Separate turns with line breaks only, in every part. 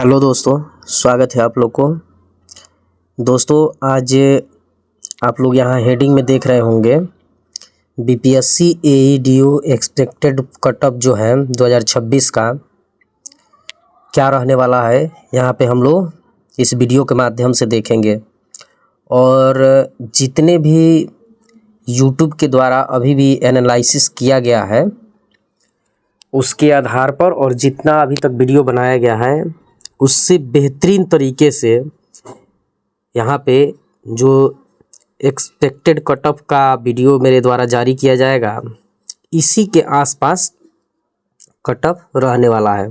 Hello दोस्तों, स्वागत है आप लोग को। दोस्तों आज आप लोग यहाँ हेडिंग में देख रहे होंगे बीपीएससी एईडीओ एक्सपेक्टेड कट ऑफ जो है 2026 का क्या रहने वाला है। यहाँ पे हम लोग इस वीडियो के माध्यम से देखेंगे और जितने भी यूट्यूब के द्वारा अभी भी एनालिसिस किया गया है उसके आधार पर और जितना अभी तक वीडियो बनाया गया है उससे बेहतरीन तरीके से यहाँ पे जो एक्सपेक्टेड कट ऑफ का वीडियो मेरे द्वारा जारी किया जाएगा इसी के आसपास कट ऑफ रहने वाला है।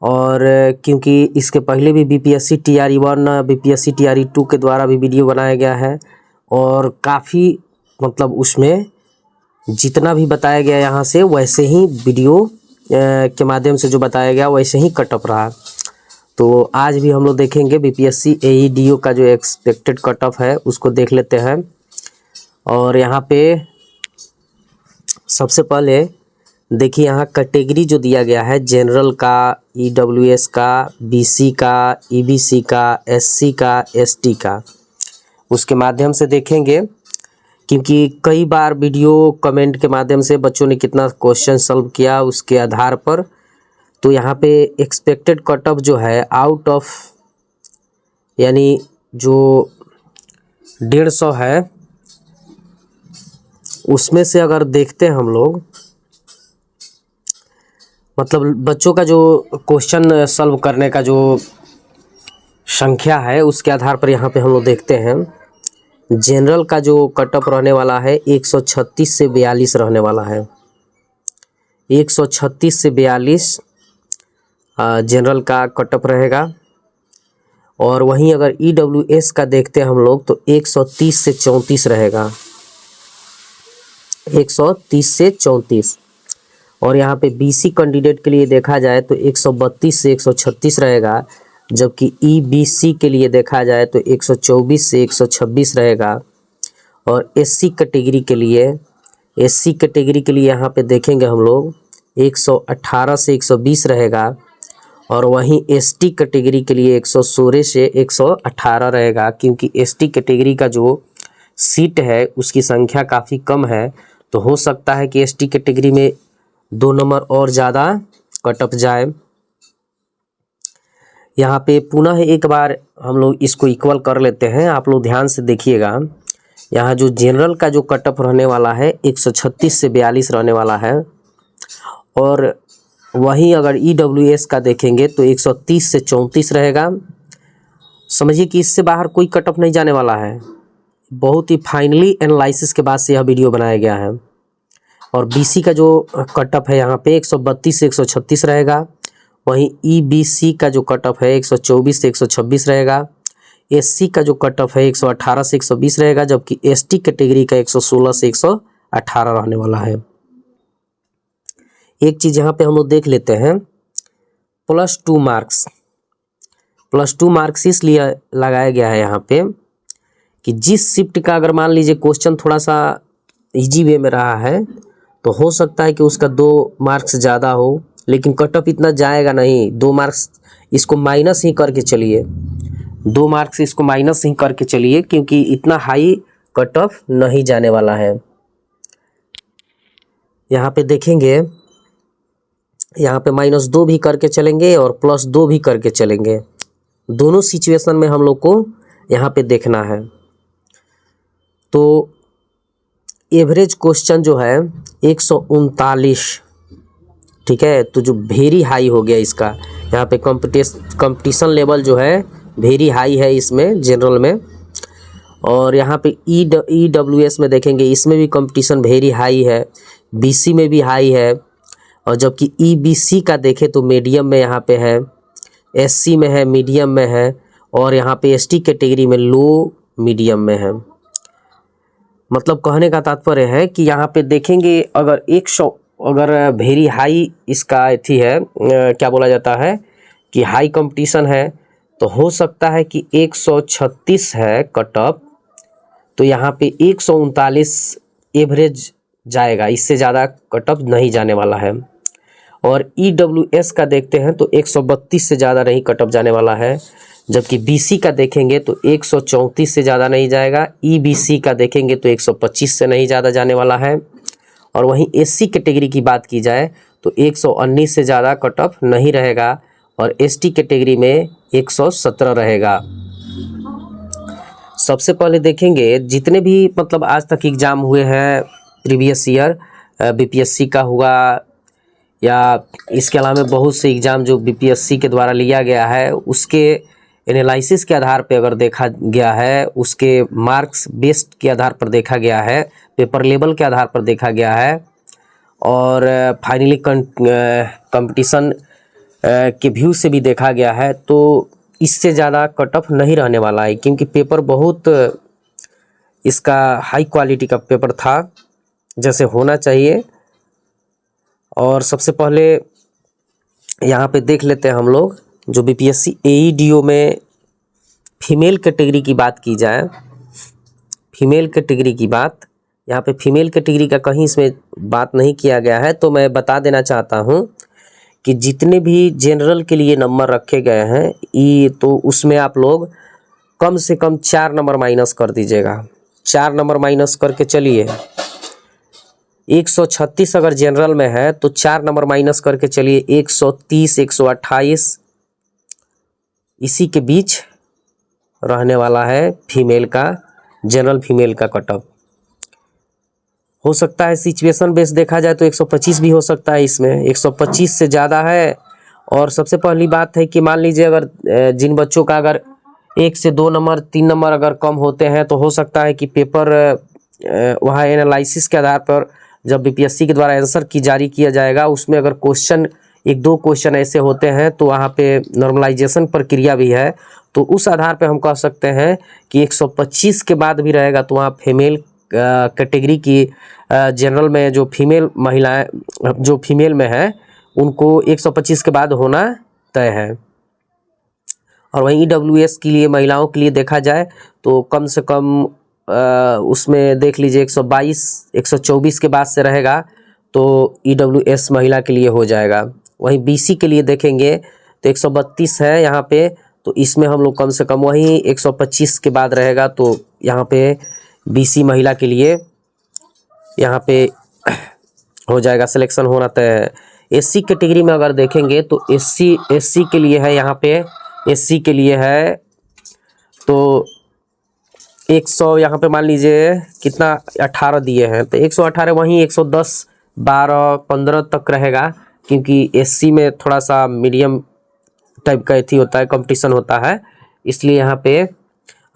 और क्योंकि इसके पहले भी बीपीएससी टीआरई 1 बीपीएससी टीआरई 2 के द्वारा भी वीडियो बनाया गया है और काफ़ी मतलब उसमें जितना भी बताया गया यहाँ से वैसे ही वीडियो के माध्यम से जो बताया गया वैसे ही कट ऑफ रहा। तो आज भी हम लोग देखेंगे बीपीएससी एईडीओ का जो एक्सपेक्टेड कट ऑफ है उसको देख लेते हैं। और यहाँ पे सबसे पहले देखिए यहाँ कैटेगरी जो दिया गया है जनरल का, ईडब्ल्यूएस का, बीसी का, ईबीसी का, एससी का, एसटी का, उसके माध्यम से देखेंगे क्योंकि कई बार वीडियो कमेंट के माध्यम से बच्चों ने कितना क्वेश्चन सॉल्व किया उसके आधार पर। तो यहाँ पे एक्सपेक्टेड कट ऑफ जो है आउट ऑफ यानी जो 150 है उसमें से अगर देखते हैं हम लोग मतलब बच्चों का जो क्वेश्चन सॉल्व करने का जो संख्या है उसके आधार पर यहाँ पे हम लोग देखते हैं जनरल का जो कट ऑफ रहने वाला है 136 से 42 रहने वाला है। 136 से 42 जनरल का कट ऑफ रहेगा। और वहीं अगर ईडब्ल्यूएस का देखते हैं हम लोग तो 130 से 34 रहेगा, 130 से 34। और यहाँ पे बीसी कैंडिडेट के लिए देखा जाए तो 132 से 136 रहेगा, जबकि ईबीसी के लिए देखा जाए तो 124 से 126 रहेगा। और एससी कैटेगरी के लिए यहाँ पे देखेंगे हम लोग 118 से 120 रहेगा। और वहीं एसटी कैटेगरी के लिए 116 से 118 रहेगा, क्योंकि एसटी कैटेगरी का जो सीट है उसकी संख्या काफ़ी कम है। तो हो सकता है कि एसटी कैटेगरी में 2 नंबर और ज़्यादा कट ऑफ जाए। यहाँ पे पुनः एक बार हम लोग इसको इक्वल कर लेते हैं। आप लोग ध्यान से देखिएगा, यहाँ जो जनरल का जो कट ऑफ रहने वाला है 136 से 42 रहने वाला है। और वहीं अगर ईडब्ल्यूएस का देखेंगे तो 130 से 34 रहेगा। समझिए कि इससे बाहर कोई कट ऑफ नहीं जाने वाला है। बहुत ही फाइनली एनालिसिस के बाद से यह वीडियो बनाया गया है। और बीसी का जो कट ऑफ है यहाँ पे 132 से 136 रहेगा। वहीं ईबीसी का जो कट ऑफ है 124 से 126 रहेगा। एससी का जो कट ऑफ है 118 से 120 रहेगा, जबकि एसटी कैटेगरी का 116 से 118 रहने वाला है। एक चीज़ यहाँ पे हम लोग देख लेते हैं, +2 मार्क्स इसलिए लगाया गया है यहाँ पे कि जिस शिफ्ट का अगर मान लीजिए क्वेश्चन थोड़ा सा इजी वे में रहा है तो हो सकता है कि उसका 2 मार्क्स ज़्यादा हो, लेकिन कट ऑफ इतना जाएगा नहीं। 2 मार्क्स इसको माइनस ही करके चलिए, 2 मार्क्स इसको माइनस ही करके चलिए, क्योंकि इतना हाई कट ऑफ नहीं जाने वाला है। यहाँ पे देखेंगे, यहाँ पे -2 भी करके चलेंगे और +2 भी करके चलेंगे। दोनों सिचुएशन में हम लोग को यहाँ पे देखना है। तो एवरेज क्वेश्चन जो है 139, ठीक है, तो जो वेरी हाई हो गया इसका। यहाँ पे कंपटीशन लेवल जो है वेरी हाई है इसमें जनरल में। और यहाँ पे ईडब्ल्यूएस में देखेंगे इसमें भी कंपटीशन वेरी हाई है, बीसी में भी हाई है। और जबकि ईबीसी का देखें तो मीडियम में यहाँ पे है, एससी में है, मीडियम में है, और यहाँ पे एसटी कैटेगरी में लो मीडियम में है। मतलब कहने का तात्पर्य है कि यहाँ पे देखेंगे अगर 100 अगर वेरी हाई इसका अथी है, क्या बोला जाता है कि हाई कंपटीशन है, तो हो सकता है कि 136 है कट ऑफ, तो यहाँ पे 139 एवरेज जाएगा, इससे ज़्यादा कट ऑफ नहीं जाने वाला है। और EWS का देखते हैं तो 132 से ज़्यादा नहीं कट ऑफ जाने वाला है, जबकि BC का देखेंगे तो 134 से ज़्यादा नहीं जाएगा। EBC का देखेंगे तो 125 से नहीं ज़्यादा जाने वाला है। और वहीं SC कैटेगरी की बात की जाए तो 119 से ज़्यादा कट ऑफ नहीं रहेगा और ST कैटेगरी में 117 रहेगा। सबसे पहले देखेंगे जितने भी मतलब आज तक एग्ज़ाम हुए हैं प्रीवियस ईयर, BPSC का हुआ या इसके अलावा बहुत से एग्ज़ाम जो BPSC के द्वारा लिया गया है, उसके एनालिसिस के आधार पर अगर देखा गया है, उसके मार्क्स बेस्ड के आधार पर देखा गया है, पेपर लेवल के आधार पर देखा गया है और फाइनली कंपटीशन के व्यू से भी देखा गया है, तो इससे ज़्यादा कट ऑफ नहीं रहने वाला है, क्योंकि पेपर बहुत इसका हाई क्वालिटी का पेपर था जैसे होना चाहिए। और सबसे पहले यहाँ पे देख लेते हैं हम लोग, जो BPSC AEDO में फीमेल कैटेगरी की बात की जाए, फीमेल कैटेगरी की बात, यहाँ पे फीमेल कैटेगरी का कहीं इसमें बात नहीं किया गया है, तो मैं बता देना चाहता हूँ कि जितने भी जनरल के लिए नंबर रखे गए हैं तो उसमें आप लोग कम से कम 4 नंबर माइनस कर दीजिएगा। 4 नंबर माइनस करके चलिए, 136 अगर जनरल में है तो 4 नंबर माइनस करके चलिए 130, 128 इसी के बीच रहने वाला है फीमेल का, जनरल फीमेल का कट ऑफ। हो सकता है सिचुएशन बेस देखा जाए तो 125 भी हो सकता है, इसमें 125 से ज़्यादा है। और सबसे पहली बात है कि मान लीजिए अगर जिन बच्चों का अगर 1 से 2 नंबर 3 नंबर अगर कम होते हैं तो हो सकता है कि पेपर वहाँ एनालिसिस के आधार पर जब BPSC के द्वारा आंसर की जारी किया जाएगा, उसमें अगर क्वेश्चन 1-2 क्वेश्चन ऐसे होते हैं तो वहाँ पे नॉर्मलाइजेशन प्रक्रिया भी है, तो उस आधार पे हम कह सकते हैं कि 125 के बाद भी रहेगा तो वहाँ फीमेल कैटेगरी की जनरल में जो फीमेल महिलाएं जो फीमेल में है उनको 125 के बाद होना तय है। और वहीं EWS के लिए महिलाओं के लिए देखा जाए तो कम से कम उसमें देख लीजिए 122 124 के बाद से रहेगा तो EWS महिला के लिए हो जाएगा। वहीं BC के लिए देखेंगे तो 132 है यहाँ पे, तो इसमें हम लोग कम से कम वहीं 125 के बाद रहेगा तो यहाँ पे BC महिला के लिए यहाँ पे हो जाएगा, सिलेक्शन होना तय है। SC कैटेगरी में अगर देखेंगे तो SC के लिए है, यहाँ पे SC के लिए है तो 100 यहाँ पे मान लीजिए कितना 18 दिए हैं तो 118 वहीं 110 12 15 तक रहेगा, क्योंकि SC में थोड़ा सा मीडियम टाइप का एथी होता है, कंपटीशन होता है, इसलिए यहाँ पे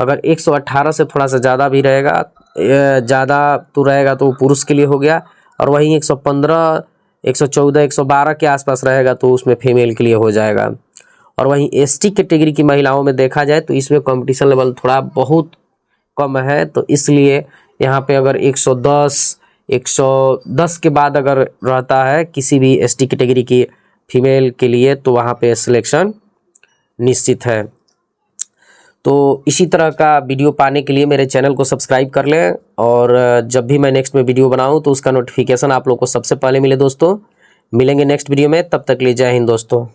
अगर 118 से थोड़ा सा ज़्यादा भी रहेगा, ज़्यादा तो रहेगा तो पुरुष के लिए हो गया, और वहीं 115 114 112 के आसपास रहेगा तो उसमें फीमेल के लिए हो जाएगा। और वहीं ST कैटेगरी की महिलाओं में देखा जाए तो इसमें कंपटीशन लेवल थोड़ा बहुत कम है, तो इसलिए यहाँ पे अगर 110 के बाद अगर रहता है किसी भी ST कैटेगरी की फीमेल के लिए तो वहाँ पे सिलेक्शन निश्चित है। तो इसी तरह का वीडियो पाने के लिए मेरे चैनल को सब्सक्राइब कर लें, और जब भी मैं नेक्स्ट में वीडियो बनाऊं तो उसका नोटिफिकेशन आप लोग को सबसे पहले मिले। दोस्तों मिलेंगे नेक्स्ट वीडियो में, तब तक के लिए जय हिंद दोस्तों।